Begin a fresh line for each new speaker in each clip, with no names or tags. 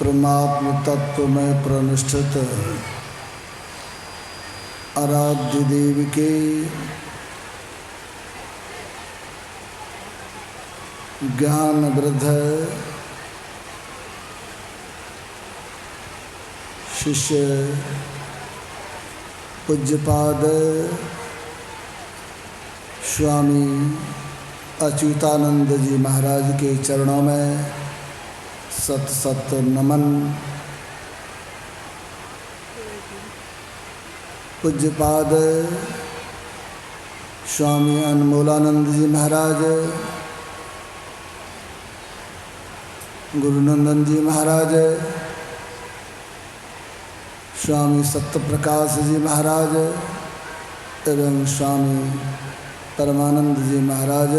परमात्म तत्व में प्रतिष्ठित आराध्य देव के ज्ञान वृद्ध शिष्य पूज्यपाद स्वामी अच्युतानंद जी महाराज के चरणों में सत सत नमन। पूज्यपाद स्वामी अनमोलानंद जी महाराज, गुरुनंदन जी महाराज, स्वामी सत्यप्रकाश जी महाराज एवं स्वामी परमानंद जी महाराज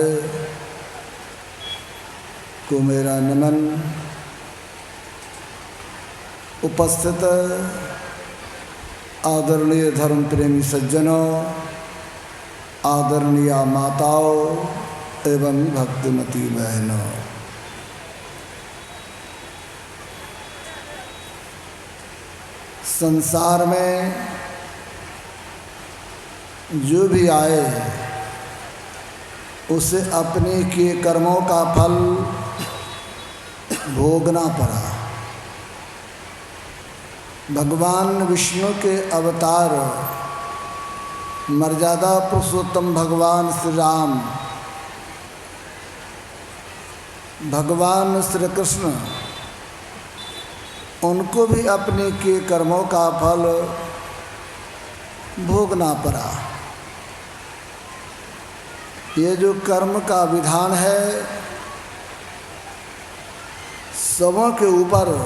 को मेरा नमन। उपस्थित आदरणीय धर्म प्रेमी सज्जनों, आदरणीय माताओं एवं भक्तिमती बहनों, संसार में जो भी आए उसे अपने किए कर्मों का फल भोगना पड़ा। भगवान विष्णु के अवतार मर्यादा पुरुषोत्तम भगवान श्री राम, भगवान श्री कृष्ण, उनको भी अपने के कर्मों का फल भोगना पड़ा। ये जो कर्म का विधान है सबों के ऊपर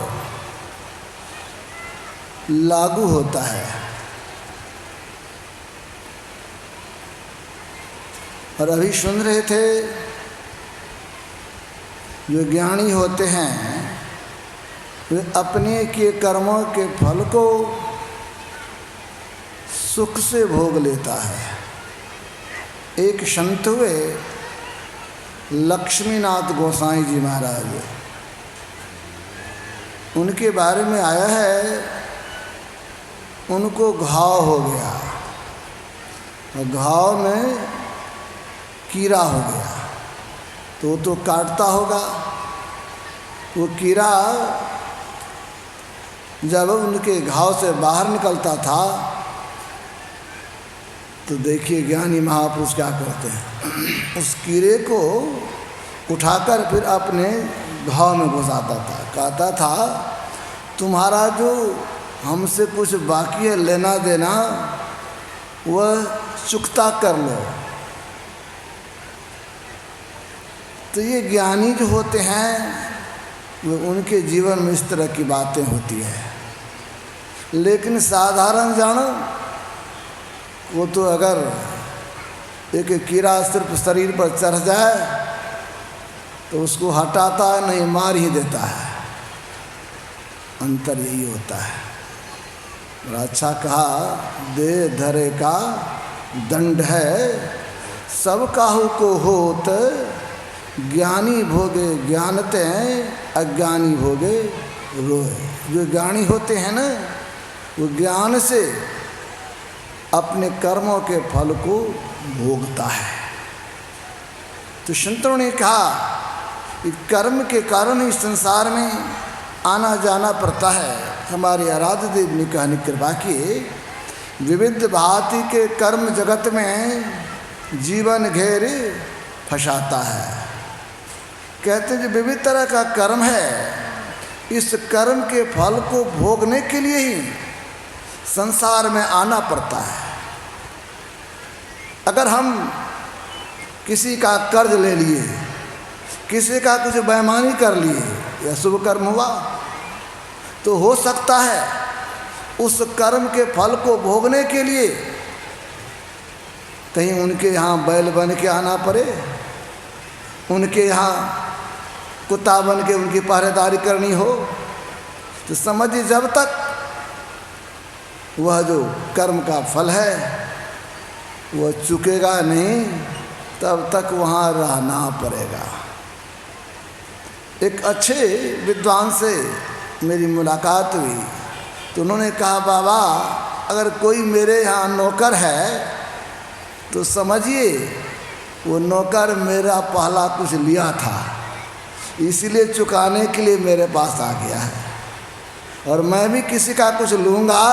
लागू होता है। और अभी सुन रहे थे, जो ज्ञानी होते हैं वे अपने के कर्मों के फल को सुख से भोग लेता है। एक संत हुए लक्ष्मीनाथ गोसाई जी महाराज, उनके बारे में आया है उनको घाव हो गया और घाव में कीड़ा हो गया तो काटता होगा। वो कीड़ा जब उनके घाव से बाहर निकलता था तो देखिए ज्ञानी महापुरुष क्या करते हैं, उस कीड़े को उठाकर फिर अपने घाव में घुसाता था। कहता था तुम्हारा जो हमसे कुछ बाकी है लेना देना वह चुकता कर लो। तो ये ज्ञानी जो होते हैं वो उनके जीवन में इस तरह की बातें होती है। लेकिन साधारण जानो वो तो अगर एक कीड़ा सिर्फ शरीर पर चढ़ जाए तो उसको हटाता है नहीं, मार ही देता है। अंतर यही होता है। और अच्छा कहा, दे धरे का दंड है सब काहू को होत, ज्ञानी भोगे ज्ञानते अज्ञानी भोगे रोए। जो ज्ञानी होते हैं ना वो ज्ञान से अपने कर्मों के फल को भोगता है। तो संतों ने कहा कि कर्म के कारण इस संसार में आना जाना पड़ता है। हमारे आराध्य देव ने कहनी कृपा की, विविध भांति के कर्म जगत में जीवन घेर फंसाता है। कहते हैं जो विविध तरह का कर्म है, इस कर्म के फल को भोगने के लिए ही संसार में आना पड़ता है। अगर हम किसी का कर्ज ले लिए, किसी का कुछ बेईमानी कर लिए या शुभ कर्म हुआ तो हो सकता है उस कर्म के फल को भोगने के लिए कहीं उनके यहाँ बैल बन के आना पड़े, उनके यहाँ कुत्ता बन के उनकी पहरेदारी करनी हो। तो समझिए जब तक वह जो कर्म का फल है वह चुकेगा नहीं तब तक वहाँ रहना पड़ेगा। एक अच्छे विद्वान से मेरी मुलाकात हुई तो उन्होंने कहा, बाबा अगर कोई मेरे यहाँ नौकर है तो समझिए वो नौकर मेरा पहला कुछ लिया था, इसीलिए चुकाने के लिए मेरे पास आ गया है, और मैं भी किसी का कुछ लूँगा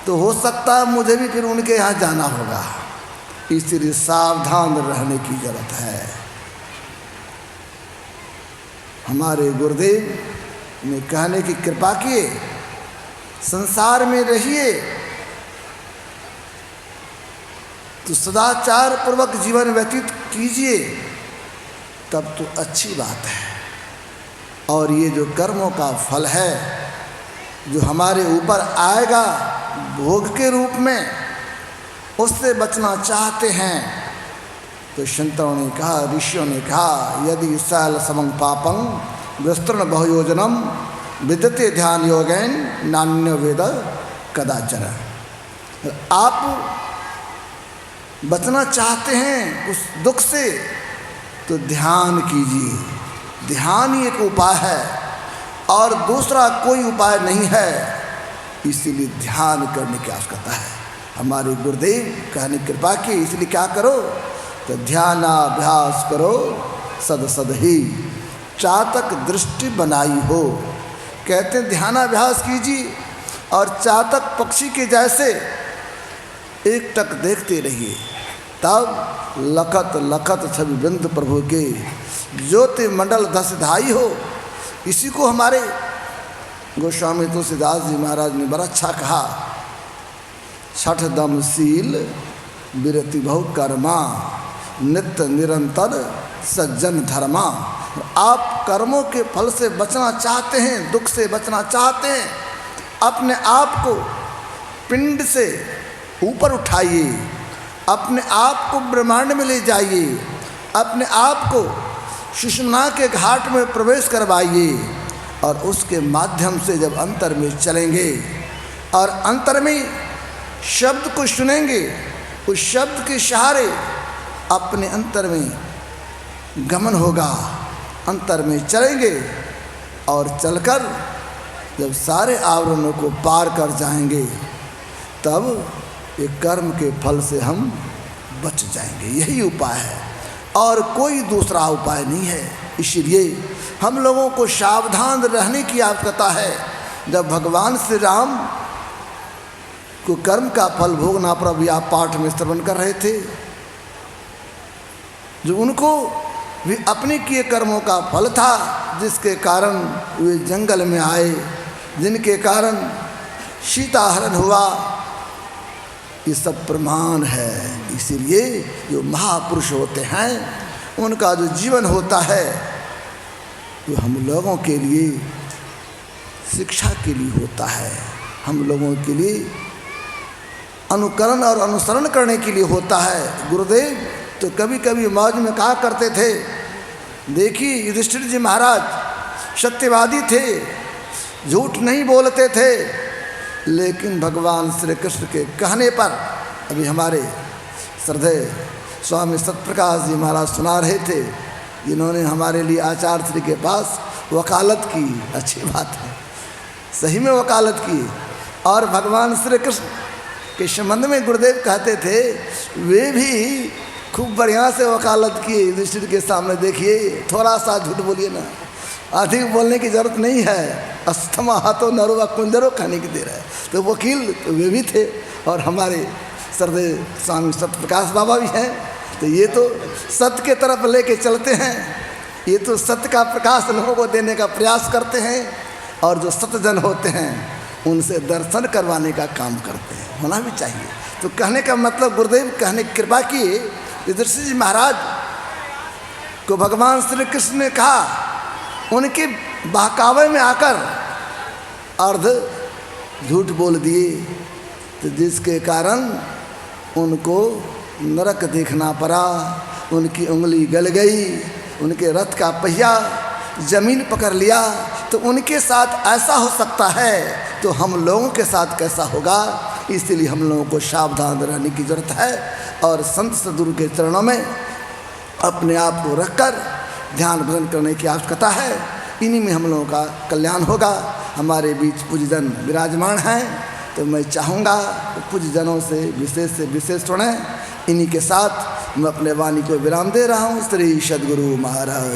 तो हो सकता है मुझे भी फिर उनके यहाँ जाना होगा, इसलिए सावधान रहने की जरूरत है। हमारे गुरुदेव ने कहने की कृपा किए, संसार में रहिए तो सदाचार पूर्वक जीवन व्यतीत कीजिए, तब तो अच्छी बात है। और ये जो कर्मों का फल है जो हमारे ऊपर आएगा भोग के रूप में, उससे बचना चाहते हैं तो संतों ने कहा, ऋषियों ने कहा, यदि शैल समं पापं विस्तृण बहुयोजनम विद्यते ध्यान योगेन नान्य वेद कदाचर। आप बचना चाहते हैं उस दुख से तो ध्यान कीजिए, ध्यान ही एक उपाय है और दूसरा कोई उपाय नहीं है, इसीलिए ध्यान करने की आवश्यकता है। हमारे गुरुदेव कहने कृपा की, इसलिए क्या करो तो ध्यानाभ्यास करो सद सद ही चातक दृष्टि बनाई हो। कहते हैं ध्यानाभ्यास कीजिए और चातक पक्षी के जैसे एक टक देखते रहिए, तब लखत लखत छवि बिंद प्रभु के ज्योति मंडल दस धाई हो। इसी को हमारे गोस्वामी तुलसीदास जी महाराज ने बड़ा अच्छा कहा, छठ दमशील विरति बहु कर्मा नित्य निरंतर सज्जन धर्मा। आप कर्मों के फल से बचना चाहते हैं, दुख से बचना चाहते हैं, अपने आप को पिंड से ऊपर उठाइए, अपने आप को ब्रह्मांड में ले जाइए, अपने आप को सुषुम्ना के घाट में प्रवेश करवाइए, और उसके माध्यम से जब अंतर में चलेंगे और अंतर में शब्द को सुनेंगे, उस शब्द के सहारे अपने अंतर में गमन होगा, अंतर में चलेंगे और चलकर जब सारे आवरणों को पार कर जाएंगे तब एक कर्म के फल से हम बच जाएंगे। यही उपाय है और कोई दूसरा उपाय नहीं है। इसलिए हम लोगों को सावधान रहने की आवश्यकता है। जब भगवान श्री राम को कर्म का फल भोगना पर अभी आप पाठ में श्रवण कर रहे थे, जो उनको भी अपने किए कर्मों का फल था, जिसके कारण वे जंगल में आए, जिनके कारण सीता हरण हुआ, ये सब प्रमाण है। इसीलिए जो महापुरुष होते हैं उनका जो जीवन होता है वो हम लोगों के लिए शिक्षा के लिए होता है, हम लोगों के लिए अनुकरण और अनुसरण करने के लिए होता है। गुरुदेव तो कभी कभी मौज में कहा करते थे, देखिए युधिष्ठिर जी महाराज सत्यवादी थे, झूठ नहीं बोलते थे, लेकिन भगवान श्री कृष्ण के कहने पर, अभी हमारे श्रद्धेय स्वामी सत्यप्रकाश जी महाराज सुना रहे थे, जिन्होंने हमारे लिए आचार्य श्री के पास वकालत की। अच्छी बात है, सही में वकालत की। और भगवान श्री कृष्ण के संबंध में गुरुदेव कहते थे, वे भी खूब बढ़िया से वकालत किए युधिष्ठिर के सामने। देखिए थोड़ा सा झूठ बोलिए ना, अधिक बोलने की जरूरत नहीं है, अस्थमा हाथों नरुआ कुंजरो कहने की दे रहा है। तो वकील तो वे भी थे और हमारे श्रद्धेय स्वामी सत्यप्रकाश बाबा भी हैं। तो ये तो सत्य के तरफ लेके चलते हैं, ये तो सत्य का प्रकाश लोगों को देने का प्रयास करते हैं, और जो सत्यजन होते हैं उनसे दर्शन करवाने का काम करते हैं, होना भी चाहिए। तो कहने का मतलब गुरुदेव कहने की कृपा किए, युधिष्ठिर जी महाराज को भगवान श्री कृष्ण ने कहा, उनके बहकावे में आकर अर्ध झूठ बोल दिए, तो जिसके कारण उनको नरक देखना पड़ा, उनकी उंगली गल गई, उनके रथ का पहिया जमीन पकड़ लिया। तो उनके साथ ऐसा हो सकता है तो हम लोगों के साथ कैसा होगा। इसलिए हम लोगों को सावधान रहने की जरूरत है और संत सद्गुरु के चरणों में अपने आप को रखकर ध्यान भजन करने की आवश्यकता है। इन्हीं में हम लोगों का कल्याण होगा। हमारे बीच पूज्यजन विराजमान हैं, तो मैं चाहूँगा पूज्यजनों से विशेष सुने। इन्हीं के साथ मैं अपने वाणी को विराम दे रहा हूँ। श्री सद्गुरु महाराज।